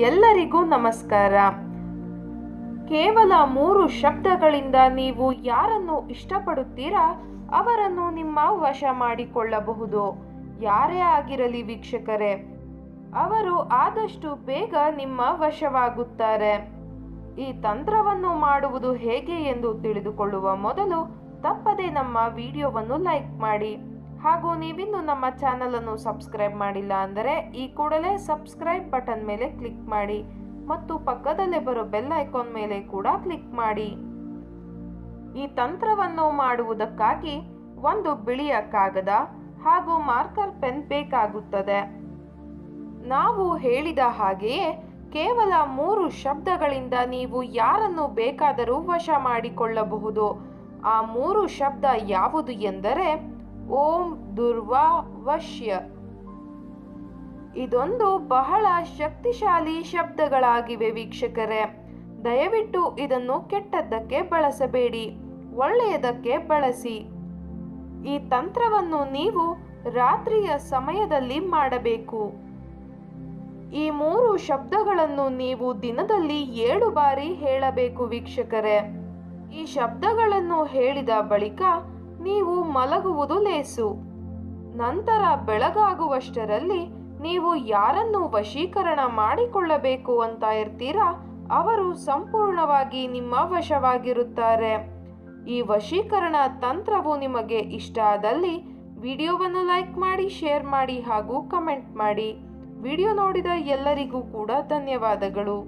ಎಲ್ಲರಿಗೂ ನಮಸ್ಕಾರ. ಕೇವಲ 3 ಶಬ್ದಗಳಿಂದ ನೀವು ಯಾರನ್ನು ಇಷ್ಟಪಡುತ್ತೀರಾ ಅವರನ್ನು ನಿಮ್ಮ ವಶ ಮಾಡಿಕೊಳ್ಳಬಹುದು. ಯಾರೇ ಆಗಿರಲಿ ವೀಕ್ಷಕರೇ, ಅವರು ಆದಷ್ಟು ಬೇಗ ನಿಮ್ಮ ವಶವಾಗುತ್ತಾರೆ. ಈ ತಂತ್ರವನ್ನು ಮಾಡುವುದು ಹೇಗೆ ಎಂದು ತಿಳಿದುಕೊಳ್ಳುವ ಮೊದಲು ತಪ್ಪದೆ ನಮ್ಮ ವಿಡಿಯೋವನ್ನು ಲೈಕ್ ಮಾಡಿ. ಹಾಗೂ ನೀವಿನ್ನು ನಮ್ಮ ಚಾನಲ್ ಅನ್ನು ಸಬ್ಸ್ಕ್ರೈಬ್ ಮಾಡಿಲ್ಲ ಅಂದರೆ ಈ ಕೂಡಲೇ ಸಬ್ಸ್ಕ್ರೈಬ್ ಬಟನ್ ಮೇಲೆ ಕ್ಲಿಕ್ ಮಾಡಿ ಮತ್ತು ಪಕ್ಕದಲ್ಲೇ ಬರೋ ಬೆಲ್ ಐಕಾನ್ ಮೇಲೆ ಕೂಡ ಕ್ಲಿಕ್ ಮಾಡಿ. ಈ ತಂತ್ರವನ್ನು ಮಾಡುವುದಕ್ಕಾಗಿ ಒಂದು ಬಿಳಿಯ ಕಾಗದ ಹಾಗೂ ಮಾರ್ಕರ್ ಪೆನ್ ಬೇಕಾಗುತ್ತದೆ. ನಾವು ಹೇಳಿದ ಹಾಗೆಯೇ ಕೇವಲ 3 ಶಬ್ದಗಳಿಂದ ನೀವು ಯಾರನ್ನು ಬೇಕಾದರೂ ವಶ ಮಾಡಿಕೊಳ್ಳಬಹುದು. ಆ 3 ಶಬ್ದ ಯಾವುದು ಎಂದರೆ ಓಂ ದುರ್ವಾ ವಶ್ಯ. ಇದೊಂದು ಬಹಳ ಶಕ್ತಿಶಾಲಿ ಶಬ್ದಗಳಾಗಿವೆ ವೀಕ್ಷಕರೇ. ದಯವಿಟ್ಟು ಇದನ್ನು ಕೆಟ್ಟದ್ದಕ್ಕೆ ಬಳಸಬೇಡಿ, ಒಳ್ಳೆಯದಕ್ಕೆ ಬಳಸಿ. ಈ ತಂತ್ರವನ್ನು ನೀವು ರಾತ್ರಿಯ ಸಮಯದಲ್ಲಿ ಮಾಡಬೇಕು. ಈ 3 ಶಬ್ದಗಳನ್ನು ನೀವು ದಿನದಲ್ಲಿ 7 ಬಾರಿ ಹೇಳಬೇಕು ವೀಕ್ಷಕರೇ. ಈ ಶಬ್ದಗಳನ್ನು ಹೇಳಿದ ಬಳಿಕ ನೀವು ಮಲಗುವುದು ಲೇಸು. ನಂತರ ಬೆಳಗಾಗುವಷ್ಟರಲ್ಲಿ ನೀವು ಯಾರನ್ನು ವಶೀಕರಣ ಮಾಡಿಕೊಳ್ಳಬೇಕು ಅಂತ ಇರ್ತೀರಾ ಅವರು ಸಂಪೂರ್ಣವಾಗಿ ನಿಮ್ಮ ವಶವಾಗಿರುತ್ತಾರೆ. ಈ ವಶೀಕರಣ ತಂತ್ರವು ನಿಮಗೆ ಇಷ್ಟ ಆದಲ್ಲಿ ವಿಡಿಯೋವನ್ನು ಲೈಕ್ ಮಾಡಿ, ಶೇರ್ ಮಾಡಿ ಹಾಗೂ ಕಮೆಂಟ್ ಮಾಡಿ. ವಿಡಿಯೋ ನೋಡಿದ ಎಲ್ಲರಿಗೂ ಕೂಡ ಧನ್ಯವಾದಗಳು.